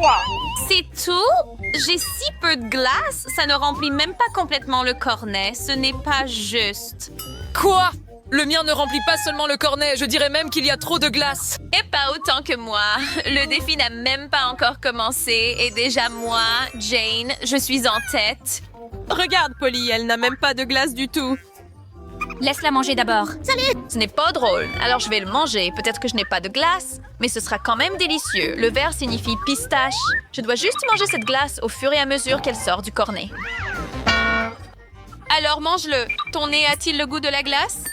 Quoi? C'est tout? J'ai si peu de glace, ça ne remplit même pas complètement le cornet. Ce n'est pas juste. Quoi? Le mien ne remplit pas seulement le cornet, je dirais même qu'il y a trop de glace. Et pas autant que moi. Le défi n'a même pas encore commencé et déjà moi, Jane, je suis en tête. Regarde, Polly, elle n'a même pas de glace du tout. Laisse-la manger d'abord. Ce n'est pas drôle, alors je vais le manger. Peut-être que je n'ai pas de glace, mais ce sera quand même délicieux. Le vert signifie pistache. Je dois juste manger cette glace au fur et à mesure qu'elle sort du cornet. Alors mange-le. Ton nez a-t-il le goût de la glace?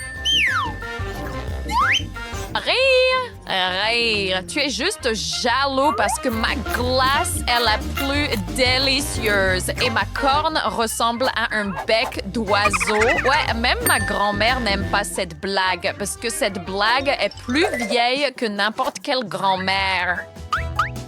Rire. Tu es juste jaloux parce que ma glace est la plus délicieuse et ma corne ressemble à un bec d'oiseau. Ouais, même ma grand-mère n'aime pas cette blague parce que cette blague est plus vieille que n'importe quelle grand-mère.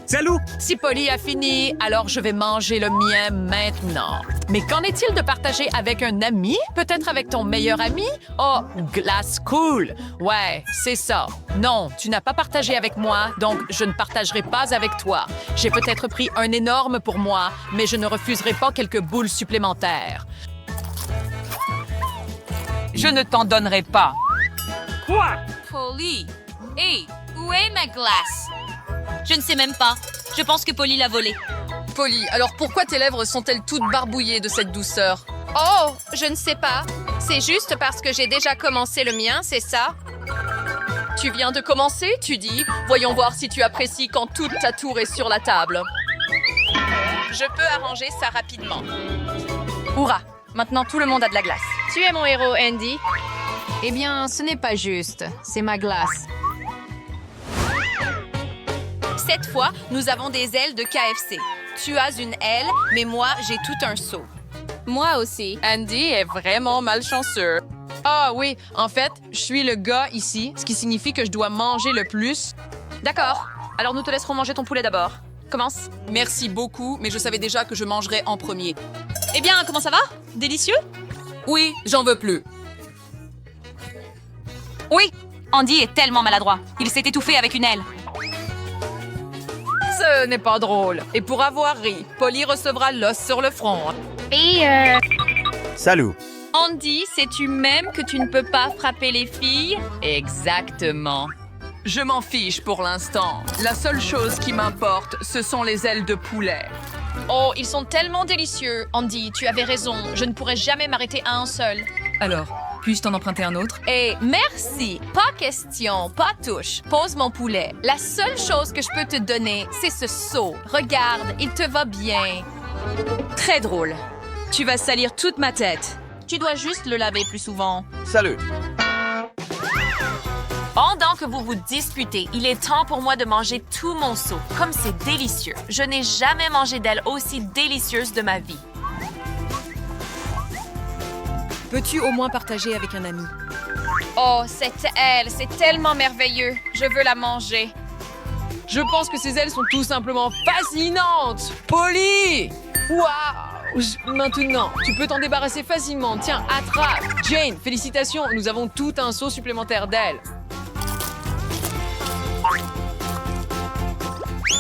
Salut! Si Polly a fini, alors je vais manger le mien maintenant. Mais qu'en est-il de partager avec un ami? Peut-être avec ton meilleur ami? Oh, glace cool! Ouais, c'est ça. Non, tu n'as pas partagé avec moi, donc je ne partagerai pas avec toi. J'ai peut-être pris un énorme pour moi, mais je ne refuserai pas quelques boules supplémentaires. Je ne t'en donnerai pas. Quoi? Polly, hé, où est ma glace? Je ne sais même pas. Je pense que Polly l'a volée. Polly, alors pourquoi tes lèvres sont-elles toutes barbouillées de cette douceur? Oh, je ne sais pas. C'est juste parce que j'ai déjà commencé le mien, c'est ça? Tu viens de commencer, tu dis? Voyons voir si tu apprécies quand toute ta tour est sur la table. Je peux arranger ça rapidement. Hourra! Maintenant, tout le monde a de la glace. Tu es mon héros, Andy. Eh bien, ce n'est pas juste. C'est ma glace. Cette fois, nous avons des ailes de KFC. Tu as une aile, mais moi, j'ai tout un seau. Moi aussi. Andy est vraiment malchanceux. Ah oui, en fait, je suis le gars ici, ce qui signifie que je dois manger le plus. D'accord. Alors, nous te laisserons manger ton poulet d'abord. Commence. Merci beaucoup, mais je savais déjà que je mangerais en premier. Eh bien, comment ça va? Délicieux? Oui, j'en veux plus. Oui, Andy est tellement maladroit. Il s'est étouffé avec une aile. Ce n'est pas drôle. Et pour avoir ri, Polly recevra l'os sur le front. Salut! Andy, sais-tu même que tu ne peux pas frapper les filles? Exactement. Je m'en fiche pour l'instant. La seule chose qui m'importe, ce sont les ailes de poulet. Oh, ils sont tellement délicieux. Andy, tu avais raison. Je ne pourrais jamais m'arrêter à un seul. Alors, puis-je t'en emprunter un autre? Et merci. Pas question, pas touche. Pose mon poulet. La seule chose que je peux te donner, c'est ce seau. Regarde, il te va bien. Très drôle. Tu vas salir toute ma tête. Tu dois juste le laver plus souvent. Salut! Pendant que vous vous disputez, il est temps pour moi de manger tout mon seau. Comme c'est délicieux. Je n'ai jamais mangé d'ailes aussi délicieuses de ma vie. Peux-tu au moins partager avec un ami? Oh, cette aile, c'est tellement merveilleux. Je veux la manger. Je pense que ces ailes sont tout simplement fascinantes! Polly! Waouh! Maintenant, tu peux t'en débarrasser facilement. Tiens, attrape! Jane, félicitations, nous avons tout un seau supplémentaire d'ailes.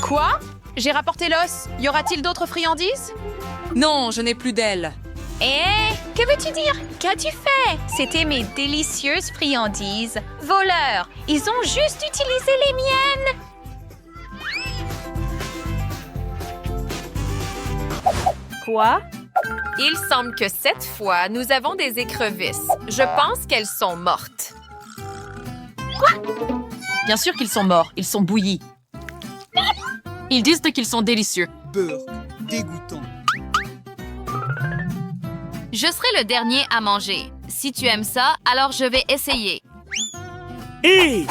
Quoi? J'ai rapporté l'os. Y aura-t-il d'autres friandises? Non, je n'ai plus d'ailes. Que veux-tu dire? Qu'as-tu fait? C'était mes délicieuses friandises. Voleurs! Ils ont juste utilisé les miennes! Quoi? Il semble que cette fois, nous avons des écrevisses. Je pense qu'elles sont mortes. Bien sûr qu'ils sont morts. Ils sont bouillis. Ils disent qu'ils sont délicieux. Beurre. Dégoûtant. Je serai le dernier à manger. Si tu aimes ça, alors je vais essayer. Hé!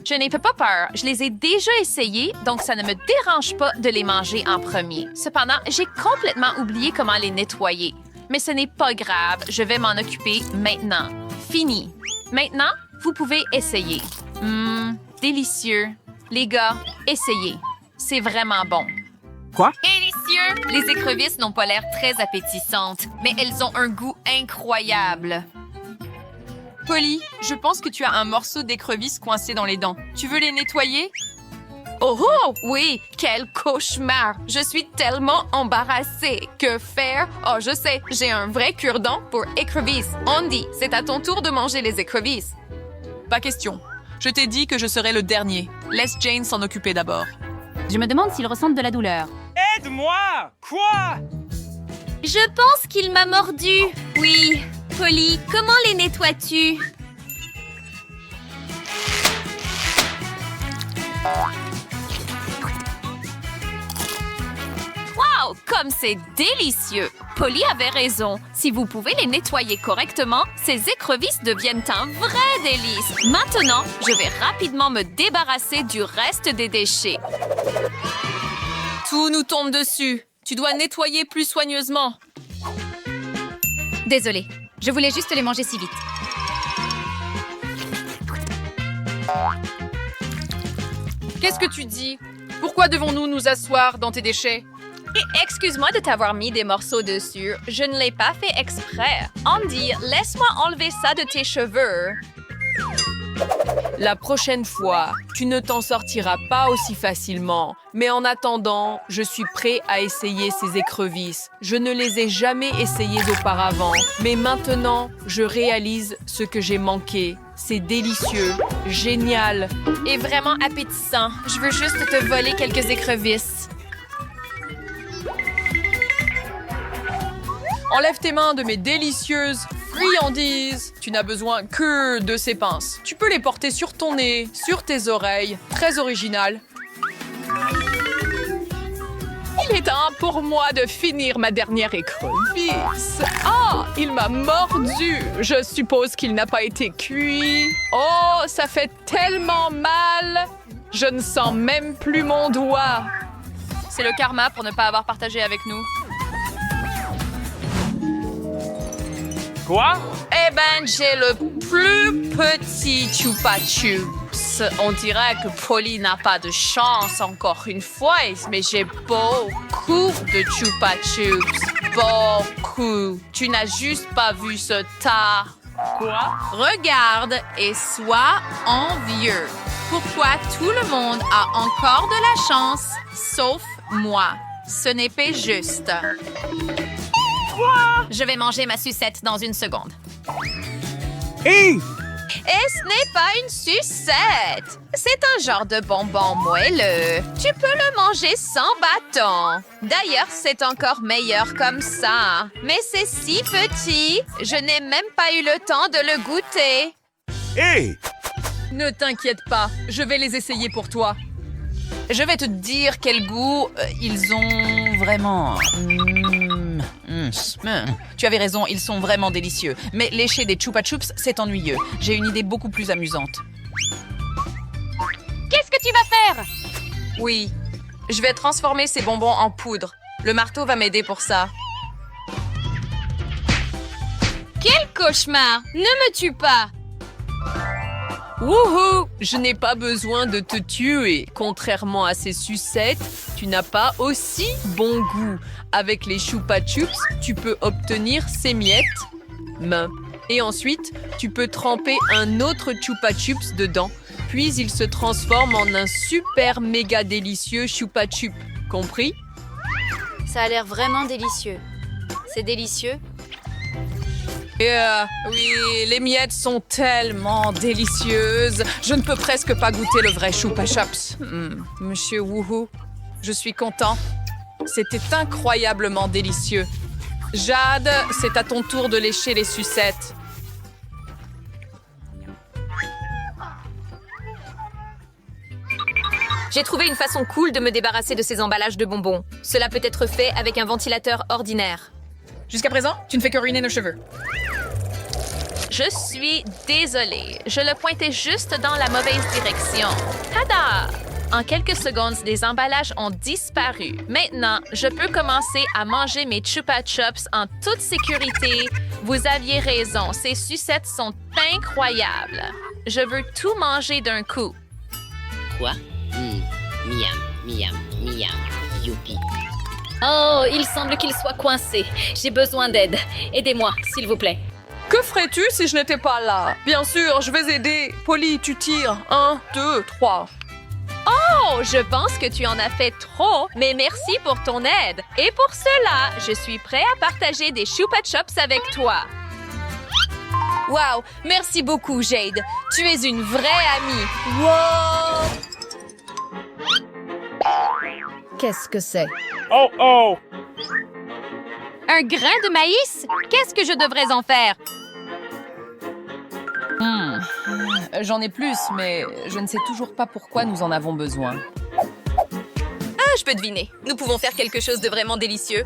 Je n'ai pas peur. Je les ai déjà essayés, donc ça ne me dérange pas de les manger en premier. Cependant, j'ai complètement oublié comment les nettoyer. Mais ce n'est pas grave. Je vais m'en occuper maintenant. Fini. Maintenant, vous pouvez essayer. Délicieux. Les gars, essayez. C'est vraiment bon. Quoi? Délicieux! Les écrevisses n'ont pas l'air très appétissantes, mais elles ont un goût incroyable. Polly, je pense que tu as un morceau d'écrevisse coincé dans les dents. Tu veux les nettoyer? Oh, oh, oui, quel cauchemar! Je suis tellement embarrassée. Que faire? Oh, je sais, j'ai un vrai cure-dent pour écrevisses. Andy, c'est à ton tour de manger les écrevisses. Pas question. Je t'ai dit que je serais le dernier. Laisse Jane s'en occuper d'abord. Je me demande s'ils ressentent de la douleur. Aide-moi! Quoi? Je pense qu'il m'a mordu. Oui. Polly, comment les nettoies-tu? Wow, comme c'est délicieux! Polly avait raison. Si vous pouvez les nettoyer correctement, ces écrevisses deviennent un vrai délice. Maintenant, je vais rapidement me débarrasser du reste des déchets. Tout nous tombe dessus. Tu dois nettoyer plus soigneusement. Désolée, je voulais juste les manger si vite. Qu'est-ce que tu dis? Pourquoi devons-nous nous asseoir dans tes déchets? Et excuse-moi de t'avoir mis des morceaux dessus. Je ne l'ai pas fait exprès. Andy, laisse-moi enlever ça de tes cheveux. La prochaine fois, tu ne t'en sortiras pas aussi facilement. Mais en attendant, je suis prêt à essayer ces écrevisses. Je ne les ai jamais essayées auparavant. Mais maintenant, je réalise ce que j'ai manqué. C'est délicieux, génial. Et vraiment appétissant. Je veux juste te voler quelques écrevisses. Enlève tes mains de mes délicieuses friandises. Tu n'as besoin que de ces pinces. Tu peux les porter sur ton nez, sur tes oreilles. Très original. Il est temps pour moi de finir ma dernière écrevisse. Ah, il m'a mordu. Je suppose qu'il n'a pas été cuit. Oh, ça fait tellement mal. Je ne sens même plus mon doigt. C'est le karma pour ne pas avoir partagé avec nous. Quoi? Eh ben, j'ai le plus petit Chupa Chups. On dirait que Polly n'a pas de chance encore une fois, mais j'ai beaucoup de Chupa Chups. Beaucoup. Tu n'as juste pas vu ce tas. Quoi? Regarde et sois envieux. Pourquoi tout le monde a encore de la chance, sauf moi? Ce n'est pas juste. Je vais manger ma sucette dans une seconde. Hé! Et ce n'est pas une sucette. C'est un genre de bonbon moelleux. Tu peux le manger sans bâton. D'ailleurs, c'est encore meilleur comme ça. Mais c'est si petit, je n'ai même pas eu le temps de le goûter. Hé! Ne t'inquiète pas, je vais les essayer pour toi. Je vais te dire quel goût ils ont vraiment. Tu avais raison, ils sont vraiment délicieux. Mais lécher des Chupa Chups, c'est ennuyeux. J'ai une idée beaucoup plus amusante. Qu'est-ce que tu vas faire? Oui, je vais transformer ces bonbons en poudre. Le marteau va m'aider pour ça. Quel cauchemar! Ne me tue pas! Wouhou! Je n'ai pas besoin de te tuer. Contrairement à ces sucettes, tu n'as pas aussi bon goût. Avec les Chupa Chups, tu peux obtenir ces miettes. Et ensuite, tu peux tremper un autre Chupa Chups dedans. Puis il se transforme en un super méga délicieux Chupa Chup. Compris? Ça a l'air vraiment délicieux. C'est délicieux? Oui, les miettes sont tellement délicieuses. Je ne peux presque pas goûter le vrai Chupa Chups. Monsieur Woohoo, je suis content. C'était incroyablement délicieux. Jade, c'est à ton tour de lécher les sucettes. J'ai trouvé une façon cool de me débarrasser de ces emballages de bonbons. Cela peut être fait avec un ventilateur ordinaire. Jusqu'à présent, tu ne fais que ruiner nos cheveux. Je suis désolée. Je le pointais juste dans la mauvaise direction. Tada! En quelques secondes, les emballages ont disparu. Maintenant, je peux commencer à manger mes Chupa Chups en toute sécurité. Vous aviez raison, ces sucettes sont incroyables. Je veux tout manger d'un coup. Quoi? Miam, miam, miam, youpi. Oh, il semble qu'il soit coincé. J'ai besoin d'aide. Aidez-moi, s'il vous plaît. Que ferais-tu si je n'étais pas là? Bien sûr, je vais aider. Polly, tu tires. 1, 2, 3. Oh, je pense que tu en as fait trop, mais merci pour ton aide. Et pour cela, je suis prêt à partager des Chupa Chups avec toi. Wow, merci beaucoup, Jade. Tu es une vraie amie. Wow! Qu'est-ce que c'est? Oh oh! Un grain de maïs? Qu'est-ce que je devrais en faire? J'en ai plus, mais je ne sais toujours pas pourquoi nous en avons besoin. Ah, je peux deviner. Nous pouvons faire quelque chose de vraiment délicieux.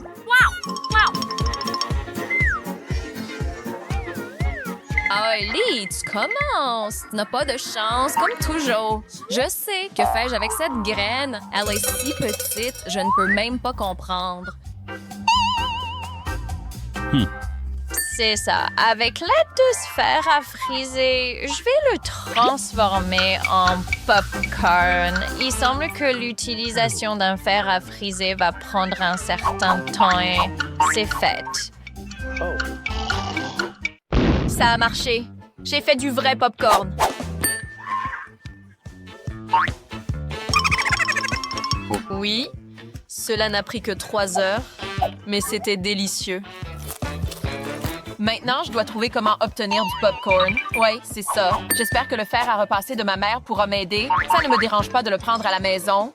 Holly, tu commences. Tu n'as pas de chance, comme toujours. Je sais, que fais-je avec cette graine? Elle est si petite, je ne peux même pas comprendre. C'est ça. Avec l'aide de ce fer à friser, je vais le transformer en popcorn. Il semble que l'utilisation d'un fer à friser va prendre un certain temps et c'est fait. Ça a marché. J'ai fait du vrai popcorn. Oui, cela n'a pris que 3 heures, mais c'était délicieux. Maintenant, je dois trouver comment obtenir du popcorn. Oui, c'est ça. J'espère que le fer à repasser de ma mère pourra m'aider. Ça ne me dérange pas de le prendre à la maison.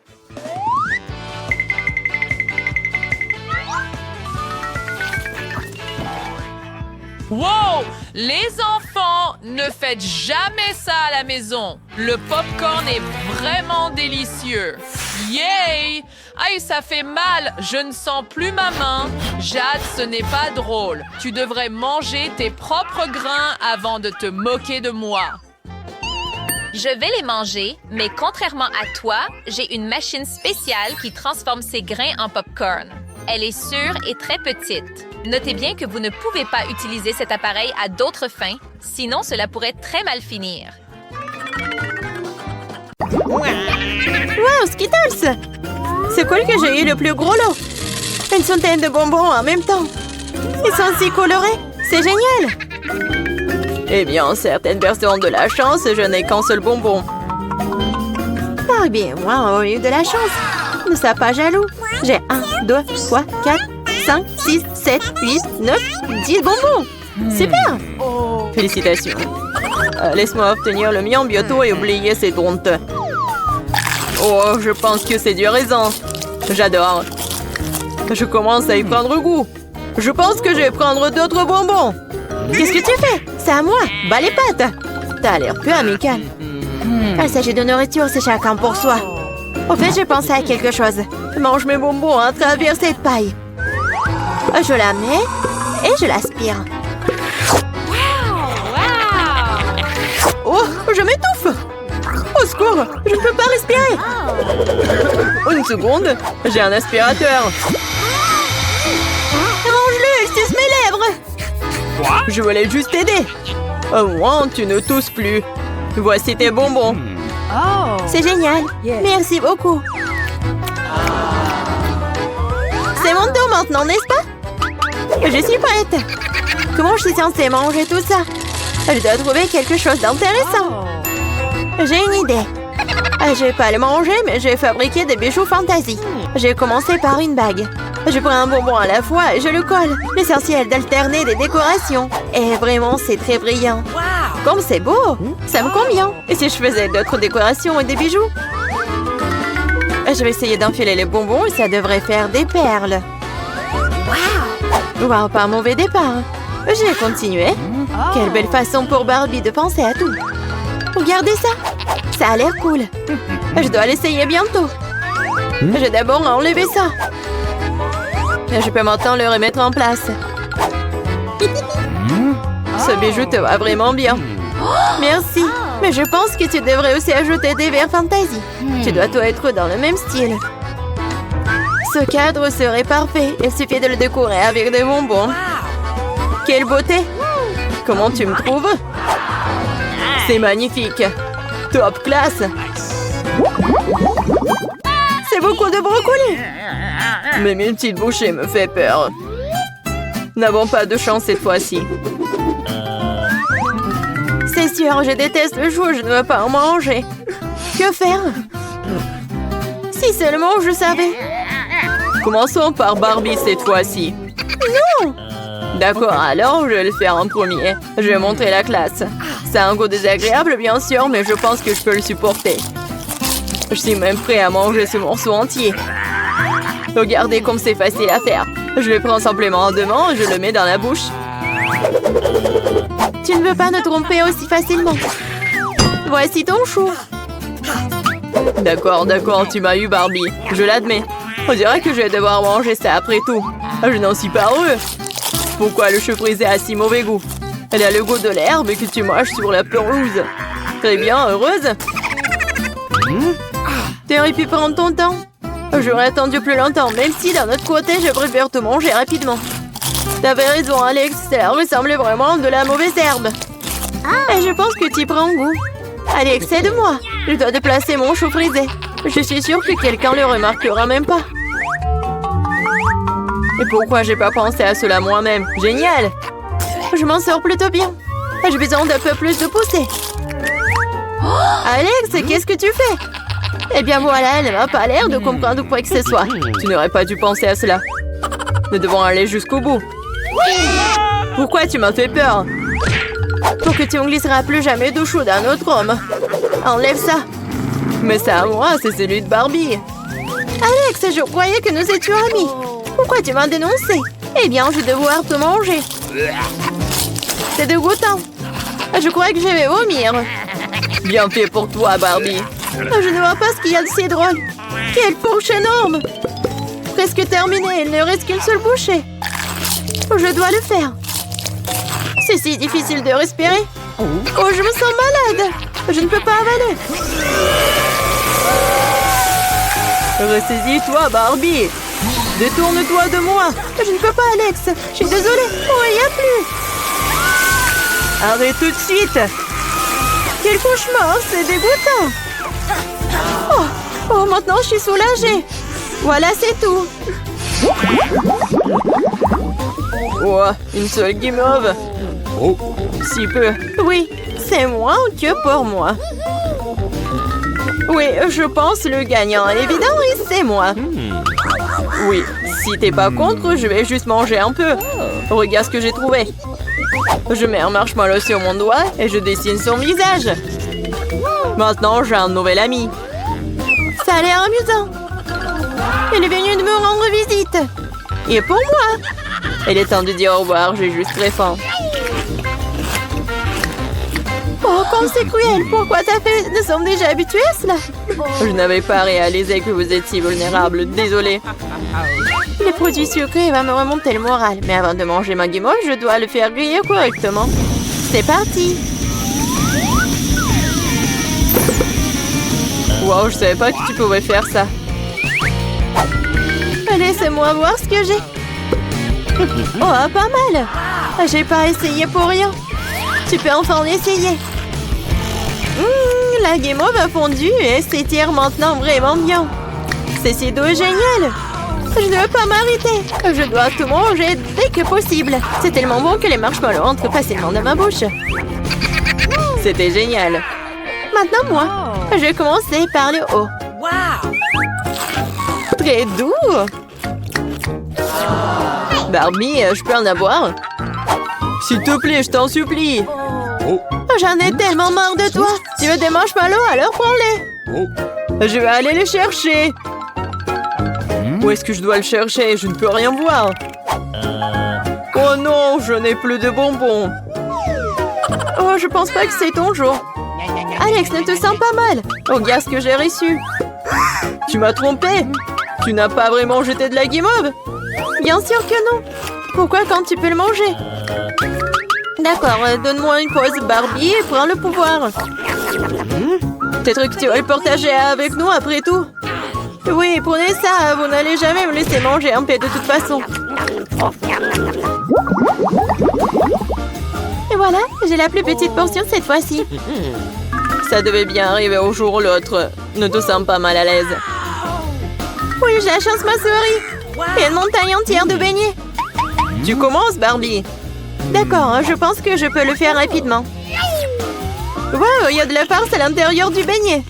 Wow! Les enfants, ne faites jamais ça à la maison. Le popcorn est vraiment délicieux. Yay! Aïe, ça fait mal. Je ne sens plus ma main. Jade, ce n'est pas drôle. Tu devrais manger tes propres grains avant de te moquer de moi. Je vais les manger, mais contrairement à toi, j'ai une machine spéciale qui transforme ces grains en popcorn. Elle est sûre et très petite. Notez bien que vous ne pouvez pas utiliser cet appareil à d'autres fins, sinon cela pourrait très mal finir. Wow, Skittles! C'est cool que j'ai eu le plus gros lot. Une centaine de bonbons en même temps. Ils sont si colorés. C'est génial! Eh bien, certaines personnes ont de la chance, je n'ai qu'un seul bonbon. Ah bien, moi, j'ai eu de la chance. Ne sois pas jaloux. J'ai 1, 2, 3, 4, 5, 6, 7, 8, 9, 10 bonbons. Super! Félicitations. Laisse-moi obtenir le mien bientôt et oublier cette honte. Oh, je pense que c'est du raisin. J'adore. Je commence à y prendre goût. Je pense que je vais prendre d'autres bonbons. Qu'est-ce que tu fais? C'est à moi. Bas les pattes. T'as l'air peu amical. Il s'agit de nourriture, c'est chacun pour soi. Au fait, j'ai pensé à quelque chose. Je mange mes bonbons à travers cette paille. Je la mets et je l'aspire. Oh, je m'étouffe! Au secours, je ne peux pas respirer! Une seconde, j'ai un aspirateur. Range-le, il suce mes lèvres! Je voulais juste t'aider. Au moins, tu ne tousses plus. Voici tes bonbons. C'est génial. Merci beaucoup. C'est mon tour maintenant, n'est-ce pas? Je suis prête. Comment je suis censée manger tout ça? Je dois trouver quelque chose d'intéressant. J'ai une idée. Je vais pas le manger, mais je vais fabriquer des bijoux fantasy. J'ai commencé par une bague. Je prends un bonbon à la fois et je le colle. L'essentiel d'alterner des décorations. Et vraiment, c'est très brillant. Comme c'est beau, ça me convient. Et si je faisais d'autres décorations et des bijoux? Je vais essayer d'enfiler les bonbons et ça devrait faire des perles. Wow, pas un mauvais départ. Je vais continuer. Quelle belle façon pour Barbie de penser à tout. Regardez ça. Ça a l'air cool. Je dois l'essayer bientôt. Je vais d'abord enlever ça. Je peux maintenant le remettre en place. Ce bijou te va vraiment bien. Merci. Mais je pense que tu devrais aussi ajouter des verres fantasy. Tu dois tout être dans le même style. Ce cadre serait parfait. Il suffit de le décorer avec des bonbons. Quelle beauté! Comment tu me trouves? C'est magnifique. Top classe. C'est beaucoup de brocolis. Mais mes petites bouchées me fait peur. N'avons pas de chance cette fois-ci. C'est sûr, je déteste le chou, je ne veux pas en manger. Que faire? Si seulement je savais. Commençons par Barbie cette fois-ci. Non! D'accord, alors je vais le faire en premier. Je vais montrer la classe. C'est un goût désagréable, bien sûr, mais je pense que je peux le supporter. Je suis même prêt à manger ce morceau entier. Regardez comme c'est facile à faire. Je le prends simplement en deux mains et je le mets dans la bouche. Tu ne veux pas te tromper aussi facilement. Voici ton chou. D'accord, tu m'as eu, Barbie. Je l'admets. On dirait que je vais devoir manger ça après tout. Je n'en suis pas heureux. Pourquoi le chou frisé a si mauvais goût? Elle a le goût de l'herbe que tu mâches sur la pelouse. Très bien, heureuse? Tu aurais pu prendre ton temps. J'aurais attendu plus longtemps, même si d'un autre côté, je préfère te manger rapidement. T'avais raison, Alex. Cela ressemblait vraiment à de la mauvaise herbe. Et je pense que tu y prends goût. Alex, aide-moi. Je dois déplacer mon chou frisé. Je suis sûre que quelqu'un le remarquera même pas. Et pourquoi j'ai pas pensé à cela moi-même? Génial! Je m'en sors plutôt bien. J'ai besoin d'un peu plus de poussée. Alex, qu'est-ce que tu fais? Eh bien voilà, elle n'a pas l'air de comprendre quoi que ce soit. Tu n'aurais pas dû penser à cela. Nous devons aller jusqu'au bout. Pourquoi tu m'as fait peur? Pour que tu ne glisseras plus jamais de chou d'un autre homme. Enlève ça. Mais ça à moi, c'est celui de Barbie. Alex, je croyais que nous étions amis. Pourquoi tu m'as dénoncé? Eh bien, je vais devoir te manger. C'est dégoûtant. Je crois que je vais vomir. Bien fait pour toi, Barbie. Je ne vois pas ce qu'il y a de si drôle. Quelle fourche énorme! Presque terminé, il ne reste qu'une seule bouchée. Je dois le faire. C'est si difficile de respirer. Oh, je me sens malade. Je ne peux pas avaler. Ressaisis-toi, Barbie. Détourne-toi de moi. Je ne peux pas, Alex. Je suis désolée. Oh, il n'y a plus. Arrête tout de suite. Quel cauchemar, c'est dégoûtant. Oh, maintenant je suis soulagée. Voilà, c'est tout. Oh, une seule guimauve. Si peu. Oui, c'est moi que pour moi. Oui, je pense le gagnant est évident et c'est moi. Oui, si t'es pas contre, je vais juste manger un peu. Regarde ce que j'ai trouvé. Je mets un marshmallow sur mon doigt et je dessine son visage. Maintenant, j'ai un nouvel ami. Ça a l'air amusant. Il est venu de me rendre visite. Et pour moi. Il est temps de dire au revoir, j'ai juste très faim. Oh, comme c'est cruel. Pourquoi t'as fait? Nous sommes déjà habitués à cela. Je n'avais pas réalisé que vous étiez vulnérable. Désolée. Les produits sucrés vont me remonter le moral. Mais avant de manger ma guimauve, je dois le faire griller correctement. C'est parti. Wow, je savais pas que tu pouvais faire ça. Laissez-moi voir ce que j'ai. Oh, pas mal. J'ai pas essayé pour rien. Tu peux enfin l'essayer. La guimauve a fondu et s'étire maintenant vraiment bien. C'est si doux et génial. Je ne veux pas m'arrêter. Je dois tout manger dès que possible. C'est tellement bon que les marshmallows entrent facilement dans ma bouche. C'était génial. Maintenant, moi. Je vais commencer par le haut. Très doux. Barbie, je peux en avoir? S'il te plaît, je t'en supplie. J'en ai tellement marre de toi. Tu veux des marshmallows, alors prends-les. Je vais aller les chercher. Où est-ce que je dois le chercher? Je ne peux rien voir. Oh non, je n'ai plus de bonbons. Oh, je pense pas que c'est ton jour. Alex, ne te sens pas mal. Regarde ce que j'ai reçu. Tu m'as trompé. Tu n'as pas vraiment jeté de la guimauve? Bien sûr que non. Pourquoi quand tu peux le manger? D'accord, donne-moi une pause, Barbie, et prends le pouvoir. Peut-être que tu vas le partager avec nous après tout. Oui, prenez ça, vous n'allez jamais me laisser manger un peu de toute façon. Et voilà, j'ai la plus petite portion cette fois-ci. Ça devait bien arriver au jour ou l'autre. Ne te sens pas mal à l'aise. Oui, j'ai la chance, ma souris. Et une montagne entière de beignets. Tu commences, Barbie. D'accord, je pense que je peux le faire rapidement. Wow, il y a de la farce à l'intérieur du beignet.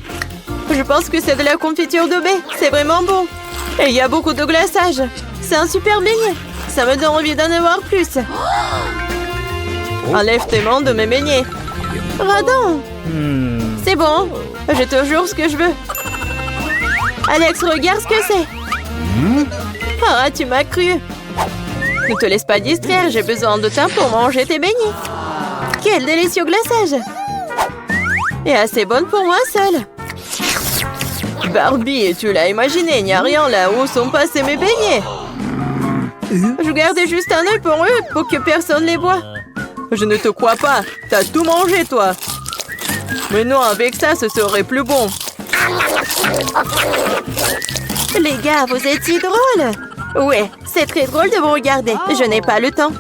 Je Je pense que c'est de la confiture de baie. C'est vraiment bon. Et il y a beaucoup de glaçage. C'est un super beignet. Ça me donne envie d'en avoir plus. Enlève tes mains de mes beignets. Radon. C'est bon. J'ai toujours ce que je veux. Alex, regarde ce que c'est. Ah, tu m'as cru. Ne te laisse pas distraire. J'ai besoin de temps pour manger tes beignets. Quel délicieux glaçage. Et assez bonne pour moi seule. Barbie, tu l'as imaginé, il n'y a rien là où sont passés mes beignets. Je gardais juste un œil pour eux, pour que personne les voie. Je ne te crois pas, t'as tout mangé toi. Mais non, avec ça, ce serait plus bon. Les gars, vous êtes si drôles. Ouais, c'est très drôle de vous regarder. Je n'ai pas le temps.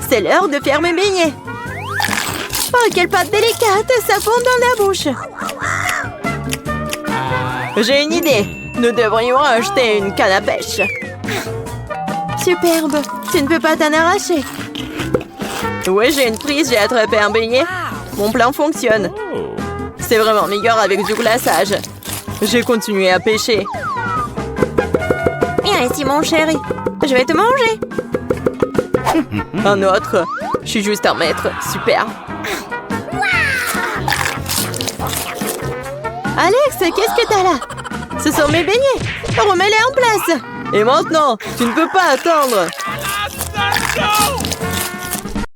C'est l'heure de faire mes beignets. Oh, quelle pâte délicate, ça fond dans la bouche. J'ai une idée. Nous devrions acheter une canne à pêche. Superbe. Tu ne peux pas t'en arracher. Oui, j'ai une prise, j'ai attrapé un beignet. Mon plan fonctionne. C'est vraiment meilleur avec du glaçage. J'ai continué à pêcher. Viens ici, mon chéri. Je vais te manger. Un autre. Je suis juste un maître. Super. Alex, qu'est-ce que t'as là? Ce sont mes beignets. Remets-les en place. Et maintenant, tu ne peux pas attendre.